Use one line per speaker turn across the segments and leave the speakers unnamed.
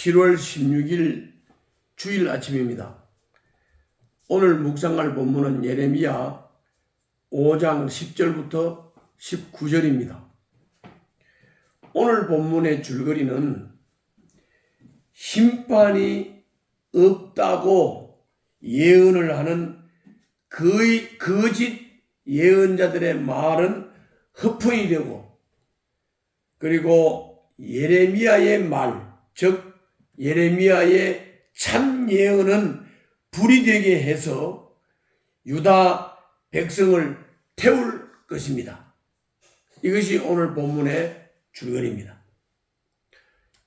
7월 16일 주일 아침입니다. 오늘 묵상할 본문은 예레미야 5장 10절부터 19절입니다. 오늘 본문의 줄거리는 심판이 없다고 예언을 하는 거짓 예언자들의 말은 허풍이 되고, 그리고 예레미야의 말, 즉 예레미야의 참 예언은 불이 되게 해서 유다 백성을 태울 것입니다. 이것이 오늘 본문의 줄거리입니다.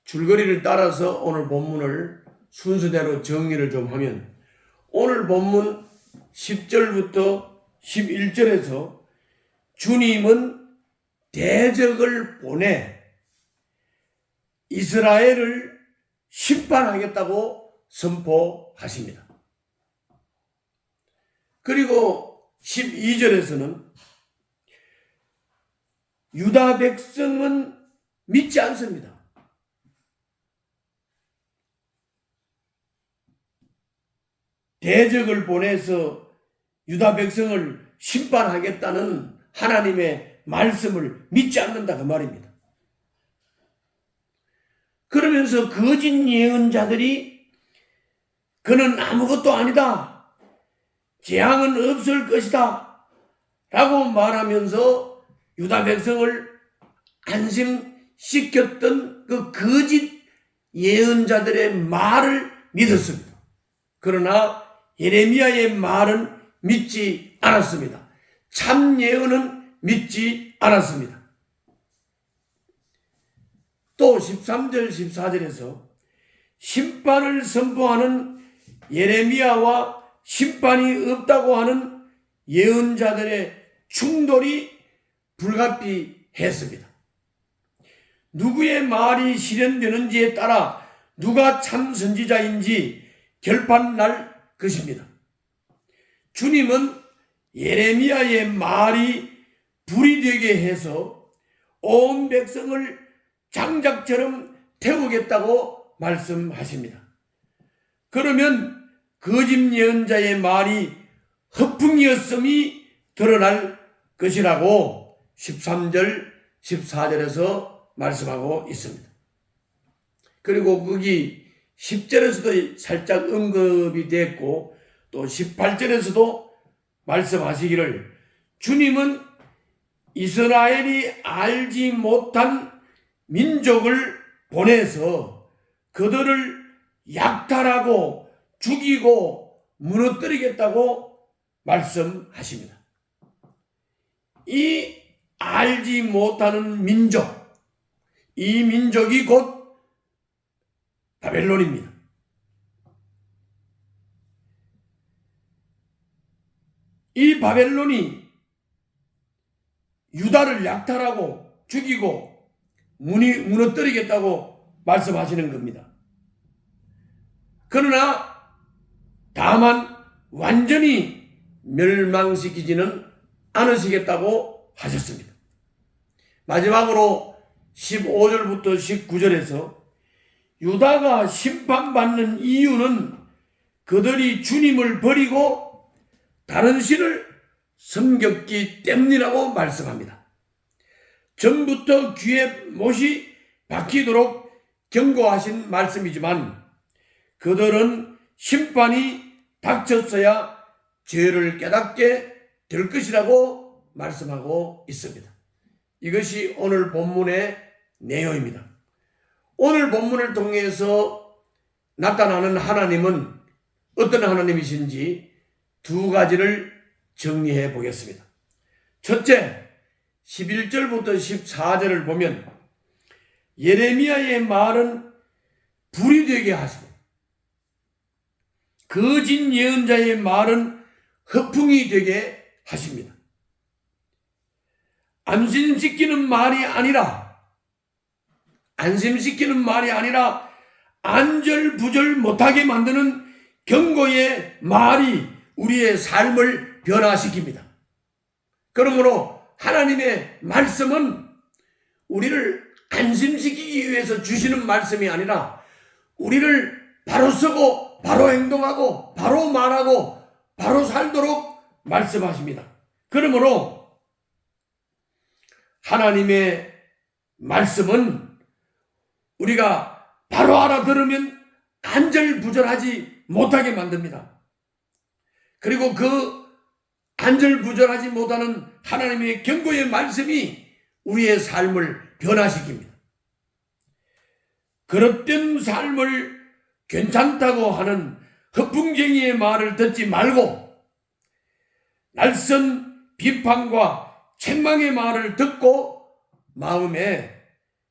줄거리를 따라서 오늘 본문을 순서대로 정리를 좀 하면, 오늘 본문 10절부터 11절에서 주님은 대적을 보내 이스라엘을 심판하겠다고 선포하십니다. 그리고 12절에서는 유다 백성은 믿지 않습니다. 대적을 보내서 유다 백성을 심판하겠다는 하나님의 말씀을 믿지 않는다, 그 말입니다. 그러면서 거짓 예언자들이 그는 아무것도 아니다, 재앙은 없을 것이다 라고 말하면서 유다 백성을 안심시켰던 그 거짓 예언자들의 말을 믿었습니다. 그러나 예레미야의 말은 믿지 않았습니다. 참 예언은 믿지 않았습니다. 또 13절 14절에서 심판을 선포하는 예레미야와 심판이 없다고 하는 예언자들의 충돌이 불가피했습니다. 누구의 말이 실현되는지에 따라 누가 참 선지자인지 결판날 것입니다. 주님은 예레미야의 말이 불이 되게 해서 온 백성을 장작처럼 태우겠다고 말씀하십니다. 그러면 거짓 예언자의 말이 허풍이었음이 드러날 것이라고 13절 14절에서 말씀하고 있습니다. 그리고 거기 10절에서도 살짝 언급이 됐고, 또 18절에서도 말씀하시기를 주님은 이스라엘이 알지 못한 민족을 보내서 그들을 약탈하고 죽이고 무너뜨리겠다고 말씀하십니다. 이 알지 못하는 민족, 이 민족이 곧 바벨론입니다. 이 바벨론이 유다를 약탈하고 죽이고 무너뜨리겠다고 말씀하시는 겁니다. 그러나 다만 완전히 멸망시키지는 않으시겠다고 하셨습니다. 마지막으로 15절부터 19절에서 유다가 심판받는 이유는 그들이 주님을 버리고 다른 신을 섬겼기 때문이라고 말씀합니다. 전부터 귀에 못이 박히도록 경고하신 말씀이지만 그들은 심판이 닥쳤어야 죄를 깨닫게 될 것이라고 말씀하고 있습니다. 이것이 오늘 본문의 내용입니다. 오늘 본문을 통해서 나타나는 하나님은 어떤 하나님이신지 두 가지를 정리해 보겠습니다. 첫째, 11절부터 14절을 보면 예레미야의 말은 불이 되게 하시고 거짓 예언자의 말은 허풍이 되게 하십니다. 안심시키는 말이 아니라 안절부절 못하게 만드는 경고의 말이 우리의 삶을 변화시킵니다. 그러므로 하나님의 말씀은 우리를 안심시키기 위해서 주시는 말씀이 아니라 우리를 바로 쓰고 바로 행동하고 바로 말하고 바로 살도록 말씀하십니다. 그러므로 하나님의 말씀은 우리가 바로 알아들으면 안절부절하지 못하게 만듭니다. 그리고 그 안절부절하지 못하는 하나님의 경고의 말씀이 우리의 삶을 변화시킵니다. 그릇된 삶을 괜찮다고 하는 허풍쟁이의 말을 듣지 말고 날선 비판과 책망의 말을 듣고 마음에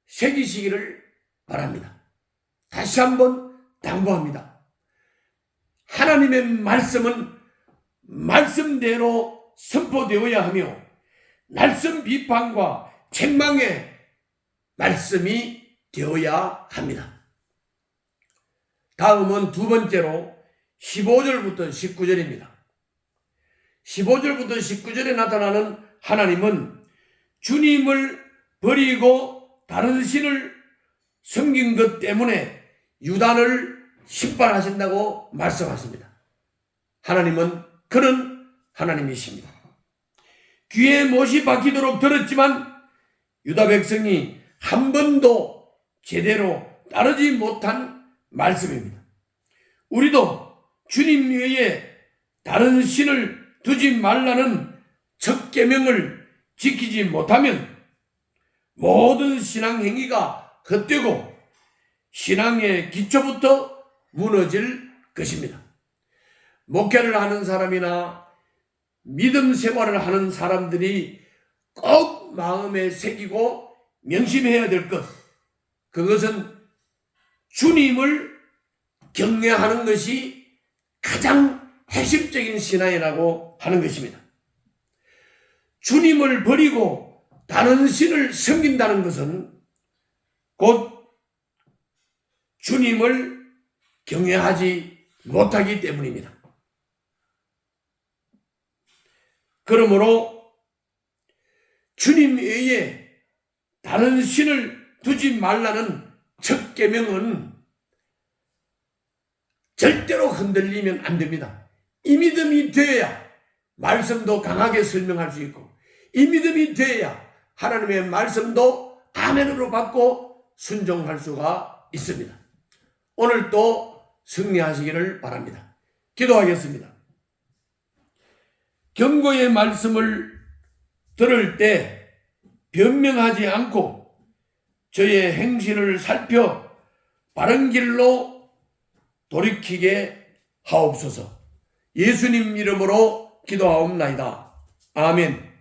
새기시기를 바랍니다. 다시 한번 당부합니다. 하나님의 말씀은 말씀대로 선포되어야 하며 날선 비판과 책망의 말씀이 되어야 합니다. 다음은 두 번째로 15절부터 19절입니다. 15절부터 19절에 나타나는 하나님은 주님을 버리고 다른 신을 섬긴 것 때문에 유다를 심판하신다고 말씀하십니다. 하나님은 그런 하나님이십니다. 귀에 못이 박히도록 들었지만 유다 백성이 한 번도 제대로 따르지 못한 말씀입니다. 우리도 주님 외에 다른 신을 두지 말라는 첫 계명을 지키지 못하면 모든 신앙 행위가 헛되고 신앙의 기초부터 무너질 것입니다. 목회를 하는 사람이나 믿음 생활을 하는 사람들이 꼭 마음에 새기고 명심해야 될 것, 그것은 주님을 경외하는 것이 가장 핵심적인 신앙이라고 하는 것입니다. 주님을 버리고 다른 신을 섬긴다는 것은 곧 주님을 경외하지 못하기 때문입니다. 그러므로 주님 외에 다른 신을 두지 말라는 첫 계명은 절대로 흔들리면 안 됩니다. 이 믿음이 돼야 말씀도 강하게 설명할 수 있고, 이 믿음이 돼야 하나님의 말씀도 아멘으로 받고 순종할 수가 있습니다. 오늘 또 승리하시기를 바랍니다. 기도하겠습니다. 경고의 말씀을 들을 때 변명하지 않고 저의 행실을 살펴 바른 길로 돌이키게 하옵소서. 예수님 이름으로 기도하옵나이다. 아멘.